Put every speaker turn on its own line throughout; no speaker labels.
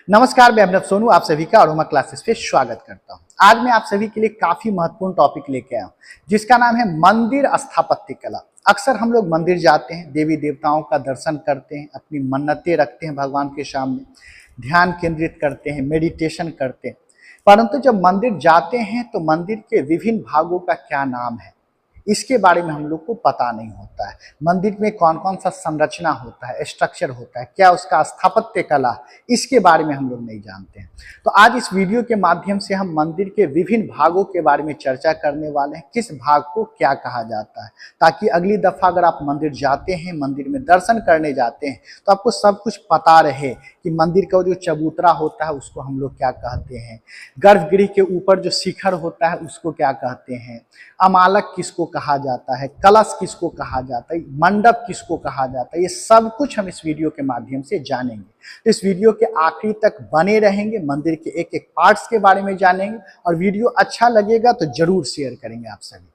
नमस्कार, मैं अभिनव सोनू आप सभी का अरोमा क्लासेस पे स्वागत करता हूं। आज मैं आप सभी के लिए काफी महत्वपूर्ण टॉपिक लेके आया हूं, जिसका नाम है मंदिर स्थापत्य कला। अक्सर हम लोग मंदिर जाते हैं, देवी देवताओं का दर्शन करते हैं, अपनी मन्नतें रखते हैं भगवान के सामने, ध्यान केंद्रित करते हैं, मेडिटेशन करते हैं। परंतु जब मंदिर जाते हैं तो मंदिर के विभिन्न भागों का क्या नाम है, इसके बारे में हम लोग को पता नहीं होता है। मंदिर में कौन कौन सा संरचना होता है, स्ट्रक्चर होता है, क्या उसका स्थापत्य कला, इसके बारे में हम लोग नहीं जानते हैं। तो आज इस वीडियो के माध्यम से हम मंदिर के विभिन्न भागों के बारे में चर्चा करने वाले हैं, किस भाग को क्या कहा जाता है, ताकि अगली दफा अगर आप मंदिर जाते हैं, मंदिर में दर्शन करने जाते हैं, तो आपको सब कुछ पता रहे कि मंदिर का जो चबूतरा होता है उसको हम लोग क्या कहते हैं, गर्भगृह के ऊपर जो शिखर होता है उसको क्या कहते हैं, अमालक किसको कहा जाता है, कलश किसको कहा जाता है, मंडप किसको कहा जाता है, ये सब कुछ हम इस वीडियो के माध्यम से जानेंगे। तो इस वीडियो के आखिरी तक बने रहेंगे, मंदिर के एक एक पार्ट्स के बारे में जानेंगे और वीडियो अच्छा लगेगा तो जरूर शेयर करेंगे आप सभी।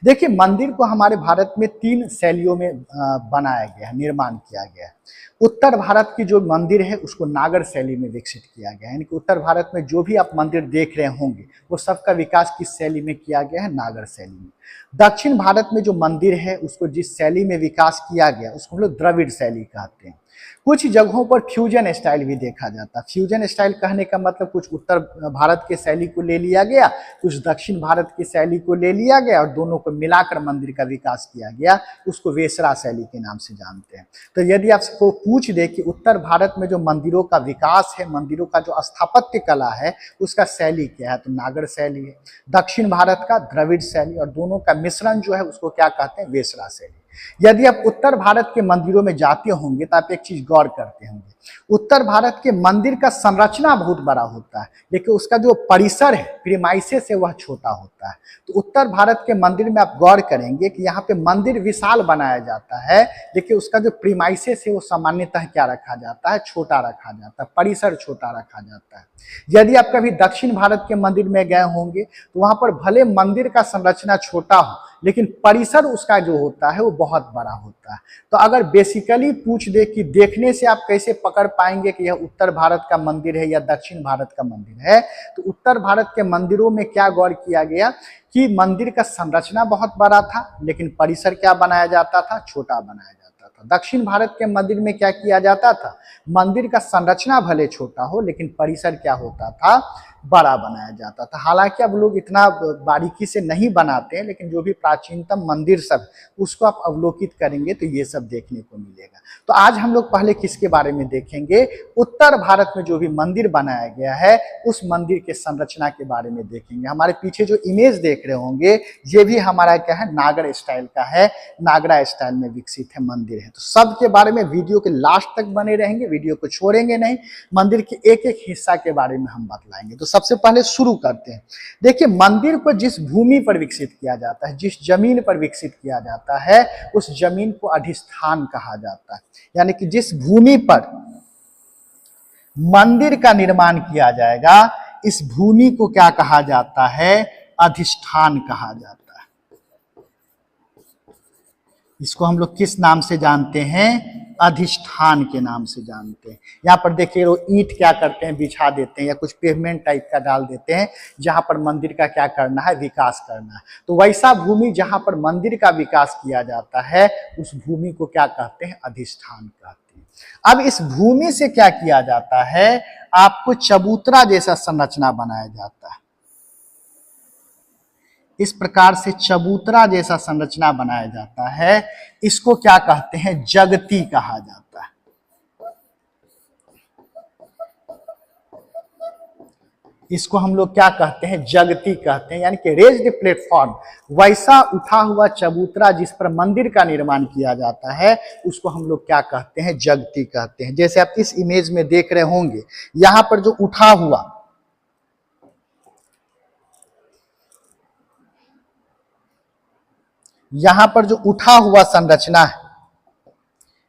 देखिए, मंदिर को हमारे भारत में 3 शैलियों में बनाया गया है, निर्माण किया गया है। उत्तर भारत की जो मंदिर है उसको नागर शैली में विकसित किया गया है, यानी कि उत्तर भारत में जो भी आप मंदिर देख रहे होंगे वो सबका विकास किस शैली में किया गया है, नागर शैली में। दक्षिण भारत में जो मंदिर है उसको जिस शैली में विकास किया गया उसको हम लोग द्रविड़ शैली कहते हैं। कुछ जगहों पर फ्यूजन स्टाइल भी देखा जाता है। फ्यूजन स्टाइल कहने का मतलब कुछ उत्तर भारत के शैली को ले लिया गया, कुछ दक्षिण भारत की शैली को ले लिया गया और दोनों को मिलाकर मंदिर का विकास किया गया, उसको वेसरा शैली के नाम से जानते हैं। तो यदि आपको पूछ दे कि उत्तर भारत में जो मंदिरों का विकास है, मंदिरों का जो स्थापत्य कला है उसका शैली क्या है, तो नागर शैली है। दक्षिण भारत का द्रविड़ शैली और दोनों का मिश्रण जो है उसको क्या कहते हैं, वेसरा शैली। यदि आप उत्तर भारत के मंदिरों में जाते होंगे तो आप एक चीज गौर करते होंगे, उत्तर भारत के मंदिर का संरचना बहुत बड़ा होता है, लेकिन उसका जो परिसर है, प्रीमाइसेस है, वह छोटा होता है। तो उत्तर भारत के मंदिर में आप गौर करेंगे कि यहाँ पे मंदिर विशाल बनाया जाता है, लेकिन उसका जो प्रीमाइसेस है वो सामान्यतः क्या रखा जाता है, छोटा रखा जाता है, परिसर छोटा रखा जाता है। यदि आप कभी दक्षिण भारत के मंदिर में गए होंगे तो वहां पर भले मंदिर का संरचना छोटा हो, लेकिन परिसर उसका जो होता है वो बहुत बड़ा होता है। तो अगर बेसिकली पूछ दे कि देखने से आप कैसे पकड़ पाएंगे कि यह उत्तर भारत का मंदिर है या दक्षिण भारत का मंदिर है, तो उत्तर भारत के मंदिरों में क्या गौर किया गया कि मंदिर का संरचना बहुत बड़ा था, लेकिन परिसर क्या बनाया जाता था, छोटा बनाया जाता था। दक्षिण भारत के मंदिर में क्या किया जाता था, मंदिर का संरचना भले छोटा हो लेकिन परिसर क्या होता था, बड़ा बनाया जाता था। हालांकि अब लोग इतना बारीकी से नहीं बनाते हैं, लेकिन जो भी प्राचीनतम मंदिर सब उसको आप अवलोकित करेंगे तो ये सब देखने को मिलेगा। तो आज हम लोग पहले किसके बारे में देखेंगे, उत्तर भारत में जो भी मंदिर बनाया गया है उस मंदिर के संरचना के बारे में देखेंगे। हमारे पीछे जो इमेज देख रहे होंगे ये भी हमारा क्या है, नागर स्टाइल का है, नागरा स्टाइल में विकसित है मंदिर है। तो सब के बारे में वीडियो के लास्ट तक बने रहेंगे, वीडियो को छोड़ेंगे नहीं, मंदिर के एक एक हिस्सा के बारे में हम बतलाएंगे। तो सबसे पहले शुरू करते हैं। देखिए, मंदिर को जिस भूमि पर विकसित किया जाता है, जिस जमीन पर विकसित किया जाता है उस जमीन को अधिष्ठान कहा जाता है, यानी कि जिस भूमि पर मंदिर का निर्माण किया जाएगा इस भूमि को क्या कहा जाता है, अधिष्ठान कहा जाता है। इसको हम लोग किस नाम से जानते हैं, अधिष्ठान के नाम से जानते हैं। यहाँ पर देखिए वो ईंट क्या करते हैं, बिछा देते हैं या कुछ पेवमेंट टाइप का डाल देते हैं, जहां पर मंदिर का क्या करना है, विकास करना है। तो वैसा भूमि जहां पर मंदिर का विकास किया जाता है उस भूमि को क्या कहते हैं, अधिष्ठान कहते हैं। अब इस भूमि से क्या किया जाता है, आपको चबूतरा जैसा संरचना बनाया जाता है। इस प्रकार से चबूतरा जैसा संरचना बनाया जाता है, इसको क्या कहते हैं, जगती कहा जाता है। इसको हम लोग क्या कहते हैं, जगती कहते हैं, यानी कि रेज्ड प्लेटफॉर्म, वैसा उठा हुआ चबूतरा जिस पर मंदिर का निर्माण किया जाता है उसको हम लोग क्या कहते हैं, जगती कहते हैं। जैसे आप इस इमेज में देख रहे होंगे, यहां पर जो उठा हुआ, यहां पर जो उठा हुआ संरचना है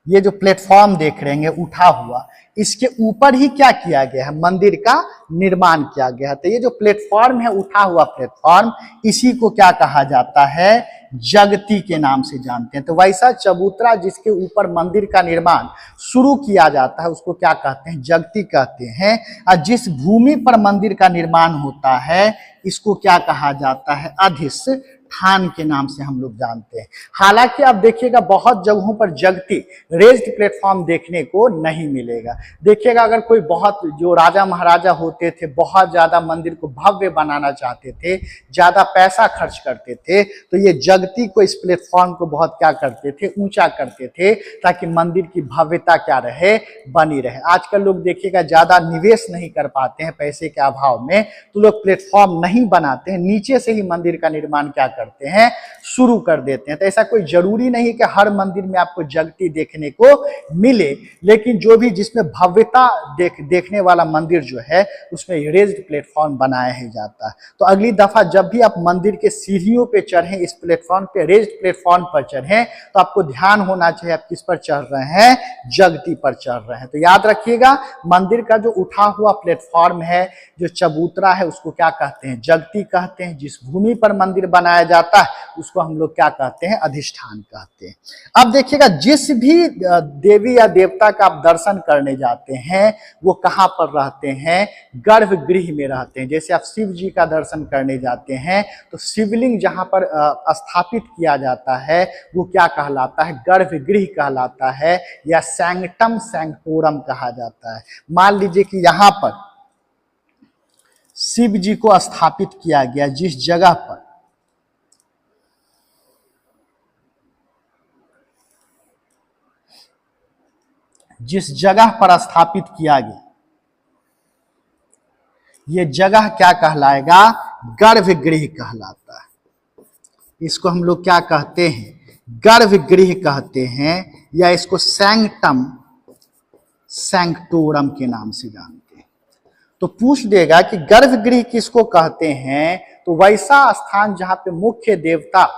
ये जो प्लेटफॉर्म देख रहे हैं उठा हुआ, इसके ऊपर ही क्या किया गया है, मंदिर का निर्माण किया गया है। तो ये जो प्लेटफॉर्म है, उठा हुआ प्लेटफॉर्म, इसी को क्या कहा जाता है, जगती के नाम से जानते हैं। तो वैसा चबूतरा जिसके ऊपर मंदिर का निर्माण शुरू किया जाता है उसको क्या कहते हैं, जगती कहते हैं। और जिस भूमि पर मंदिर का निर्माण होता है इसको क्या कहा जाता है, अधिष्ठान के नाम से हम लोग जानते हैं। हालांकि आप देखिएगा बहुत जगहों पर जगती रेज्ड प्लेटफॉर्म देखने को नहीं मिलेगा। देखिएगा अगर कोई बहुत जो राजा महाराजा होते थे बहुत ज्यादा मंदिर को भव्य बनाना चाहते थे, ज्यादा पैसा खर्च करते थे, तो ये जगती को, इस प्लेटफॉर्म को बहुत क्या करते थे, ऊंचा करते थे ताकि मंदिर की भव्यता क्या रहे, बनी रहे। आजकल लोग देखिएगा ज्यादा निवेश नहीं कर पाते हैं पैसे के अभाव में, तो लोग प्लेटफॉर्म नहीं बनाते हैं, नीचे से ही मंदिर का निर्माण क्या करते हैं, शुरू कर देते हैं। तो ऐसा कोई जरूरी नहीं कि हर मंदिर में आपको जगती देखने को मिले, लेकिन जो भी जिसमें भव्यता देखने वाला मंदिर जो है उसमें रेज्ड प्लेटफॉर्म बनाया ही जाता है। तो अगली दफा जब भी आप मंदिर के सीढ़ियों पे चढ़े, इस प्लेटफॉर्म पे, रेज्ड प्लेटफॉर्म पर चढ़े, तो आपको ध्यान होना चाहिए आप किस पर चढ़ रहे हैं, जगती पर चढ़ रहे हैं। तो याद रखिएगा मंदिर का जो उठा हुआ प्लेटफॉर्म है, जो चबूतरा है, उसको क्या कहते हैं, जगती कहते हैं। जिस भूमि पर मंदिर बनाया जाता है उसको हम लोग क्या कहते हैं, अधिष्ठान कहते हैं। अब देखिएगा जिस भी देवी या देवता का आप दर्शन करने जाते हैं वो कहाँ पर रहते हैं, गर्भगृह में रहते हैं। जैसे आप शिव जी का दर्शन करने जाते हैं तो शिवलिंग जहाँ पर स्थापित किया जाता है वो क्या कहलाता है, गर्भगृह कहलाता है, या सैंक्टम सैंक्टोरम कहा जाता है। मान लीजिए कि यहाँ पर शिव जी को स्थापित किया गया, जिस जगह पर स्थापित किया गया, ये जगह क्या कहलाएगा, गर्भगृह कहलाता है। इसको हम लोग क्या कहते हैं, गर्भगृह कहते हैं, या इसको सैंक्टम सैंक्टोरम के नाम से जानते हैं। तो पूछ देगा कि गर्भगृह किसको कहते हैं, तो वैसा स्थान जहां पे मुख्य देवता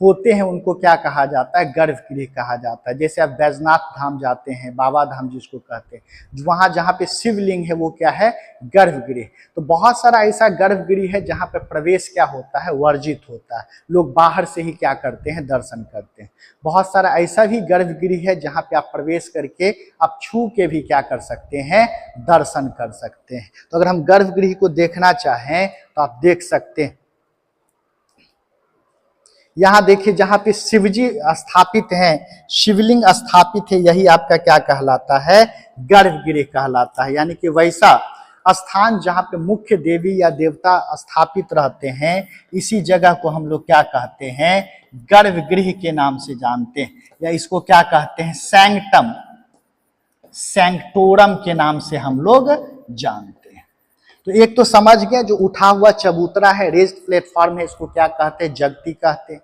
होते हैं उनको क्या कहा जाता है, गर्भगृह कहा जाता है। जैसे आप बैजनाथ धाम जाते हैं, बाबा धाम जिसको कहते हैं, वहां जहाँ पे शिवलिंग है वो क्या है, गर्भगृह। तो बहुत सारा ऐसा गर्भगृह है जहाँ पे प्रवेश क्या होता है, वर्जित होता है, लोग बाहर से ही क्या करते हैं, दर्शन करते हैं। बहुत सारा ऐसा भी गर्भगृह है जहाँ पे आप प्रवेश करके आप छू के भी क्या कर सकते हैं, दर्शन कर सकते हैं। तो अगर हम गर्भगृह को देखना चाहें तो आप देख सकते हैं। यहाँ देखिए जहाँ पे शिवजी स्थापित हैं, शिवलिंग स्थापित है, यही आपका क्या कहलाता है, गर्भगृह कहलाता है। यानी कि वैसा स्थान जहाँ पे मुख्य देवी या देवता स्थापित रहते हैं, इसी जगह को हम लोग क्या कहते हैं, गर्भगृह के नाम से जानते हैं, या इसको क्या कहते हैं, सैंक्टम सैंक्टोरम के नाम से हम लोग जानते हैं। तो एक तो समझ गए, जो उठा हुआ चबूतरा है, रेज्ड प्लेटफॉर्म है, इसको क्या कहते हैं, जगती कहते हैं।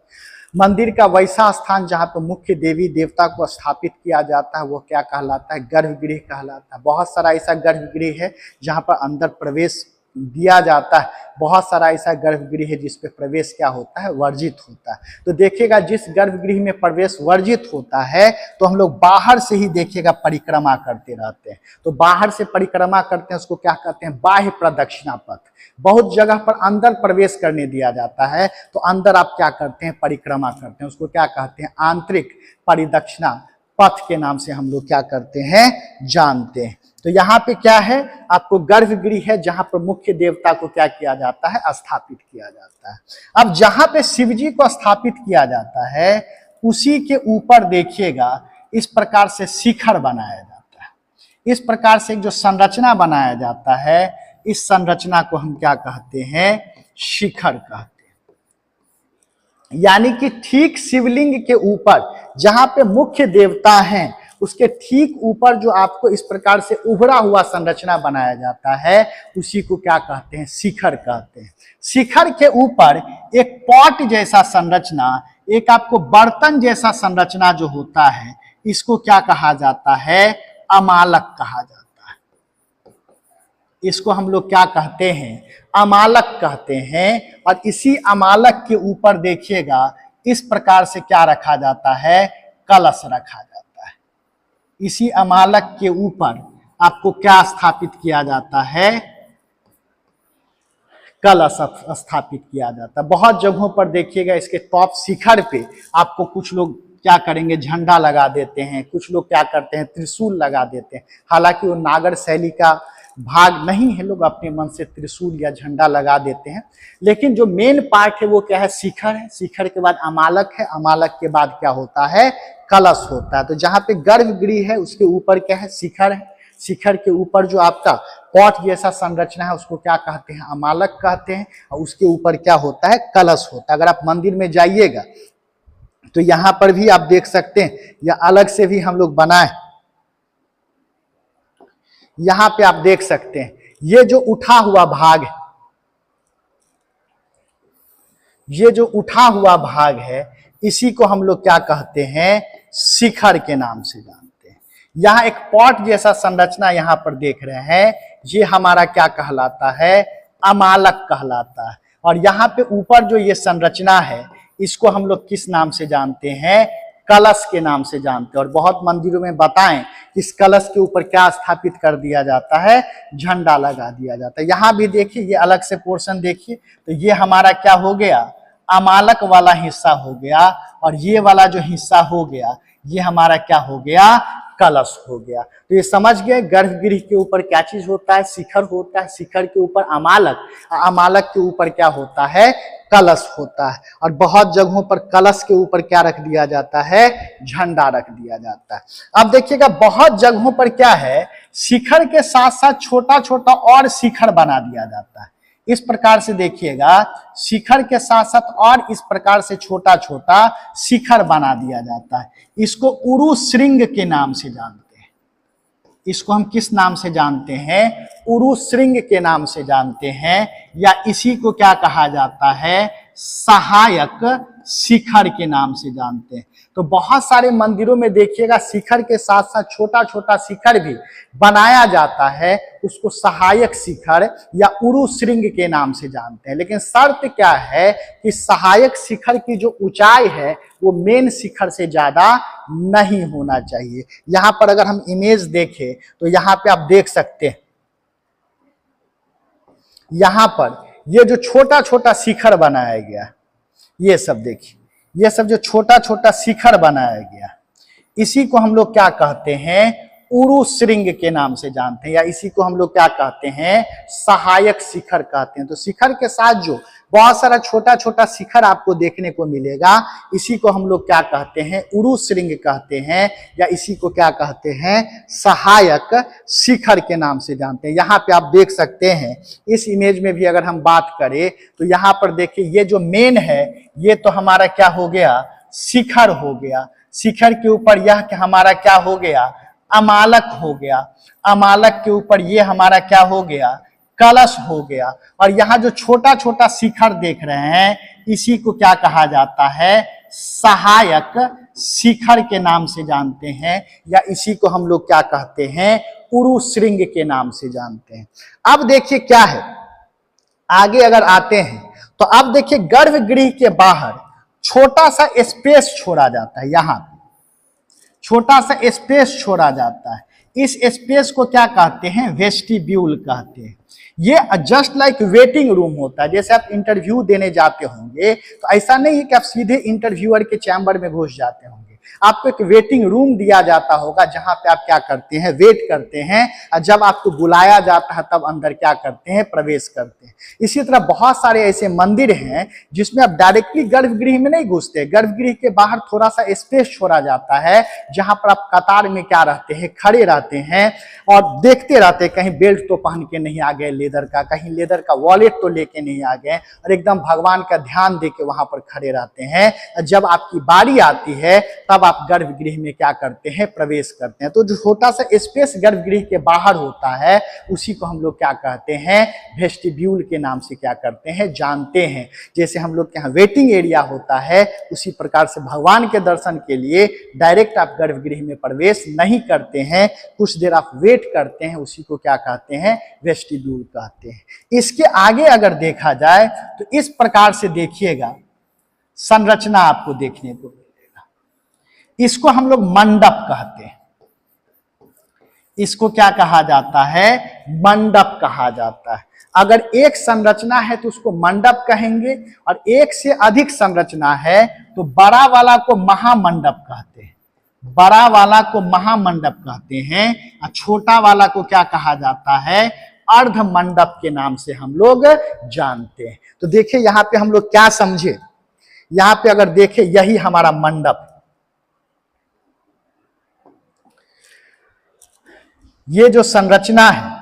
मंदिर का वैसा स्थान जहाँ पे मुख्य देवी देवता को स्थापित किया जाता है वो क्या कहलाता है, गर्भगृह कहलाता है। बहुत सारा ऐसा गर्भगृह है जहाँ पर अंदर प्रवेश दिया जाता है, बहुत सारा ऐसा गर्भगृह है जिसपे प्रवेश क्या होता है, वर्जित होता है। तो देखिएगा जिस गर्भगृह में प्रवेश वर्जित होता है तो हम लोग बाहर से ही देखिएगा परिक्रमा करते रहते हैं। तो बाहर से परिक्रमा करते हैं उसको क्या कहते हैं, बाह्य प्रदक्षिणा पथ। बहुत जगह पर अंदर प्रवेश करने दिया जाता है तो अंदर आप क्या करते हैं, परिक्रमा करते हैं, उसको क्या कहते हैं, आंतरिक परिदक्षिणा पथ के नाम से हम लोग क्या करते हैं, जानते हैं। तो यहाँ पे क्या है, आपको गर्भगृह है जहां पर मुख्य देवता को क्या किया जाता है, स्थापित किया जाता है। अब जहां पे शिवजी को स्थापित किया जाता है उसी के ऊपर देखिएगा इस प्रकार से शिखर बनाया जाता है। इस प्रकार से एक जो संरचना बनाया जाता है, इस संरचना को हम क्या कहते हैं, शिखर कहते हैं। यानी कि ठीक शिवलिंग के ऊपर जहां पे मुख्य देवता हैं उसके ठीक ऊपर जो आपको इस प्रकार से उभरा हुआ संरचना बनाया जाता है उसी को क्या कहते हैं, शिखर कहते हैं। शिखर के ऊपर एक पॉट जैसा संरचना, एक आपको बर्तन जैसा संरचना जो होता है, इसको क्या कहा जाता है, अमालक कहा जाता है। इसको हम लोग क्या कहते हैं, अमालक कहते हैं। और इसी अमालक के ऊपर देखिएगा इस प्रकार से क्या रखा जाता है, कलश रखा जाता है। इसी अमालक के ऊपर आपको क्या स्थापित किया जाता है, कलश स्थापित किया जाता है। बहुत जगहों पर देखिएगा इसके टॉप शिखर पे आपको कुछ लोग क्या करेंगे, झंडा लगा देते हैं, कुछ लोग क्या करते हैं त्रिशूल लगा देते हैं। हालांकि वो नागर शैली का भाग नहीं है, लोग अपने मन से त्रिशूल या झंडा लगा देते हैं। लेकिन जो मेन पार्ट है वो क्या है, शिखर है। शिखर के बाद अमालक है, अमालक के बाद क्या होता है, कलश होता है। तो जहाँ पे गर्भगृह है उसके ऊपर क्या है, शिखर है। शिखर के ऊपर जो आपका पॉट जैसा संरचना है उसको क्या कहते हैं, अमालक कहते हैं। और उसके ऊपर क्या होता है, कलश होता है। अगर आप मंदिर में जाइएगा तो यहाँ पर भी आप देख सकते हैं, या अलग से भी हम लोग बनाए, यहाँ पे आप देख सकते हैं ये जो उठा हुआ भाग है, ये जो उठा हुआ भाग है इसी को हम लोग क्या कहते हैं, शिखर के नाम से जानते हैं। यहाँ एक पॉट जैसा संरचना यहाँ पर देख रहे हैं, ये हमारा क्या कहलाता है, अमालक कहलाता है। और यहाँ पे ऊपर जो ये संरचना है इसको हम लोग किस नाम से जानते हैं, कलश के नाम से जानते हैं। और बहुत मंदिरों में बताएं इस कलश के ऊपर क्या स्थापित कर दिया जाता है, झंडा लगा दिया जाता है। यहाँ भी देखिए ये अलग से पोर्शन देखिए, तो ये हमारा क्या हो गया, अमालक वाला हिस्सा हो गया। और ये वाला जो हिस्सा हो गया ये हमारा क्या हो गया, कलश हो गया। तो ये समझ गए गर्भगृह के ऊपर क्या चीज होता है, शिखर होता है, शिखर के ऊपर अमालक, अमालक के ऊपर क्या होता है, कलश होता है। और बहुत जगहों पर कलश के ऊपर क्या रख दिया जाता है, झंडा रख दिया जाता है। अब देखिएगा बहुत जगहों पर क्या है, शिखर के साथ साथ छोटा छोटा और शिखर बना दिया जाता है। इस प्रकार से देखिएगा शिखर के साथ साथ और इस प्रकार से छोटा छोटा शिखर बना दिया जाता है। इसको उरु श्रृंग के नाम से जानते हैं। इसको हम किस नाम से जानते हैं, उरु श्रृंग के नाम से जानते हैं। या इसी को क्या कहा जाता है, सहायक शिखर के नाम से जानते हैं। तो बहुत सारे मंदिरों में देखिएगा शिखर के साथ साथ छोटा छोटा शिखर भी बनाया जाता है, उसको सहायक शिखर या उरु श्रृंग के नाम से जानते हैं। लेकिन शर्त क्या है कि सहायक शिखर की जो ऊंचाई है वो मेन शिखर से ज्यादा नहीं होना चाहिए। यहां पर अगर हम इमेज देखें तो यहां पे आप देख सकते हैं, यहां पर ये जो छोटा छोटा शिखर बनाया गया, ये सब देखिए, ये सब जो छोटा छोटा शिखर बनाया गया इसी को हम लोग क्या कहते हैं, उरु श्रृंग के नाम से जानते हैं। या इसी को हम लोग क्या कहते हैं, सहायक शिखर कहते हैं। तो शिखर के साथ जो बहुत सारा छोटा छोटा शिखर आपको देखने को मिलेगा इसी को हम लोग क्या कहते हैं, उरु श्रृंग कहते हैं। या इसी को क्या कहते हैं, सहायक शिखर के नाम से जानते हैं। यहाँ पे आप देख सकते हैं इस इमेज में भी अगर हम बात करें तो यहाँ पर देखिए ये जो मेन है ये तो हमारा क्या हो गया, शिखर हो गया। शिखर के ऊपर यह हमारा क्या हो गया, अमालक हो गया। अमालक के ऊपर ये हमारा क्या हो गया, कलश हो गया। और यहाँ जो छोटा छोटा शिखर देख रहे हैं इसी को क्या कहा जाता है, सहायक शिखर के नाम से जानते हैं। या इसी को हम लोग क्या कहते हैं, उरु श्रृंग के नाम से जानते हैं। अब देखिए क्या है, आगे अगर आते हैं तो अब देखिए गर्भगृह के बाहर छोटा सा स्पेस छोड़ा जाता है। यहाँ छोटा सा स्पेस छोड़ा जाता है, इस स्पेस को क्या कहते हैं, वेस्टिब्यूल कहते हैं। ये जस्ट लाइक वेटिंग रूम होता है। जैसे आप इंटरव्यू देने जाते होंगे तो ऐसा नहीं है कि आप सीधे इंटरव्यूअर के चैम्बर में घुस जाते होंगे, आपको एक वेटिंग रूम दिया जाता होगा जहां पे आप क्या करते हैं, वेट करते हैं। और जब आपको बुलाया जाता है तब अंदर क्या करते हैं, प्रवेश करते हैं। इसी तरह बहुत सारे ऐसे मंदिर हैं जिसमें आप डायरेक्टली गर्भगृह में नहीं घुसते, गर्भगृह के बाहर थोड़ा सा स्पेस छोड़ा जाता है जहां पर आप कतार में क्या रहते हैं, खड़े रहते हैं और देखते रहते हैं कहीं बेल्ट तो पहन के नहीं आ गए लेदर का, कहीं लेदर का वॉलेट तो लेके नहीं आ गए, और एकदम भगवान का ध्यान दे के वहां पर खड़े रहते हैं। जब आपकी बारी आती है तब आप गर्भगृह में क्या करते हैं, प्रवेश करते हैं। तो जो छोटा सा स्पेस गर्भगृह के बाहर होता है उसी को हम लोग क्या कहते हैं, वेस्टिब्यूल के नाम से क्या करते हैं, जानते हैं। जैसे हम लोग के यहाँ वेटिंग एरिया होता है उसी प्रकार से भगवान के दर्शन के लिए डायरेक्ट आप गर्भगृह में प्रवेश नहीं करते हैं, कुछ देर आप वेट करते हैं, उसी को क्या कहते हैं, वेस्टिब्यूल कहते हैं। इसके आगे अगर देखा जाए तो इस प्रकार से देखिएगा संरचना आपको देखने को, इसको हम लोग मंडप कहते हैं। इसको क्या कहा जाता है? मंडप कहा जाता है। अगर एक संरचना है तो उसको मंडप कहेंगे, और एक से अधिक संरचना है तो बड़ा वाला को महामंडप कहते हैं। बड़ा वाला को महामंडप कहते हैं और छोटा वाला को क्या कहा जाता है? अर्ध मंडप के नाम से हम लोग जानते हैं। तो देखिए यहाँ पे हम लोग क्या समझे, यहाँ पे अगर देखें यही हमारा मंडप, ये जो संरचना है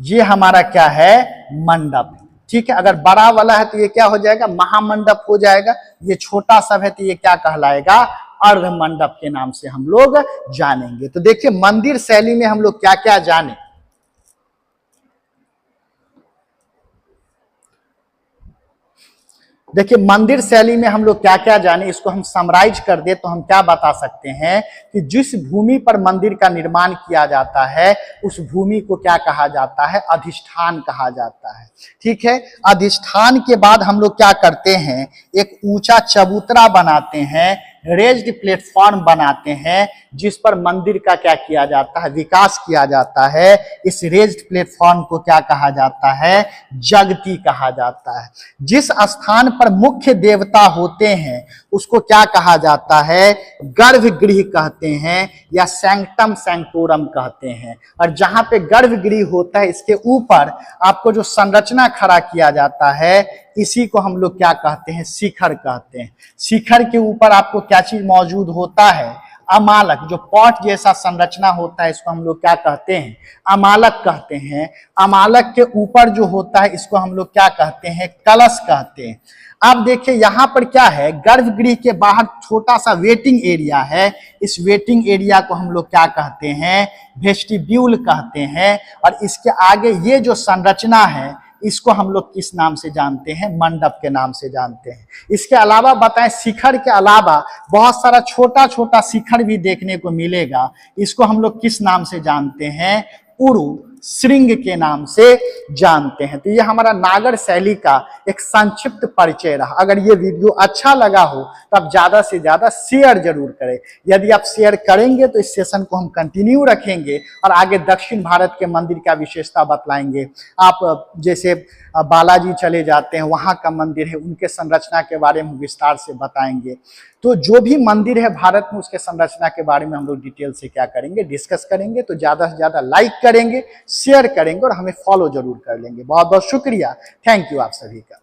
ये हमारा क्या है? मंडप। ठीक है, अगर बड़ा वाला है तो ये क्या हो जाएगा? महामंडप हो जाएगा। ये छोटा सब है तो ये क्या कहलाएगा? अर्ध मंडप के नाम से हम लोग जानेंगे। तो देखिए मंदिर शैली में हम लोग क्या क्या जाने। देखिए मंदिर शैली में हम लोग क्या क्या जाने, इसको हम समराइज कर दे तो हम क्या बता सकते हैं कि जिस भूमि पर मंदिर का निर्माण किया जाता है उस भूमि को क्या कहा जाता है? अधिष्ठान कहा जाता है। ठीक है, अधिष्ठान के बाद हम लोग क्या करते हैं? एक ऊंचा चबूतरा बनाते हैं, रेज्ड प्लेटफॉर्म बनाते हैं, जिस पर मंदिर का क्या किया जाता है? विकास किया जाता है। इस रेज्ड प्लेटफॉर्म को क्या कहा जाता है? जगती कहा जाता है। जिस स्थान पर मुख्य देवता होते हैं उसको क्या कहा जाता है? गर्भगृह कहते हैं या सैंक्टम सैंक्टोरम कहते हैं। और जहां पे गर्भगृह होता है इसके ऊपर आपको जो संरचना खड़ा किया जाता है इसी को हम लोग क्या कहते हैं? शिखर कहते हैं। शिखर के ऊपर आपको क्या चीज मौजूद होता है? अमालक। जो पॉट जैसा संरचना होता है इसको हम लोग क्या कहते हैं? अमालक कहते हैं। अमालक के ऊपर जो होता है इसको हम लोग क्या कहते हैं? कलश कहते हैं। अब देखिए यहाँ पर क्या है? गर्भगृह के बाहर छोटा सा वेटिंग एरिया है। इस वेटिंग एरिया को हम लोग क्या कहते हैं? वेस्टिब्यूल कहते हैं। और इसके आगे ये जो संरचना है इसको हम लोग किस नाम से जानते हैं? मंडप के नाम से जानते हैं। इसके अलावा बताएं, शिखर के अलावा बहुत सारा छोटा छोटा शिखर भी देखने को मिलेगा। इसको हम लोग किस नाम से जानते हैं? उरु श्रृंग के नाम से जानते हैं। तो ये हमारा नागर शैली का एक संक्षिप्त परिचय रहा। अगर ये वीडियो अच्छा लगा हो तो आप ज्यादा से ज्यादा शेयर जरूर करें। यदि आप शेयर करेंगे तो इस सेशन को हम कंटिन्यू रखेंगे और आगे दक्षिण भारत के मंदिर का विशेषता बतलाएंगे। आप जैसे बालाजी चले जाते हैं, वहां का मंदिर है, उनके संरचना के बारे में विस्तार से बताएंगे। तो जो भी मंदिर है भारत में उसके संरचना के बारे में हम लोग डिटेल से क्या करेंगे? डिस्कस करेंगे। तो ज्यादा से ज्यादा लाइक करेंगे, शेयर करेंगे और हमें फॉलो जरूर कर लेंगे। बहुत बहुत शुक्रिया। थैंक यू आप सभी का।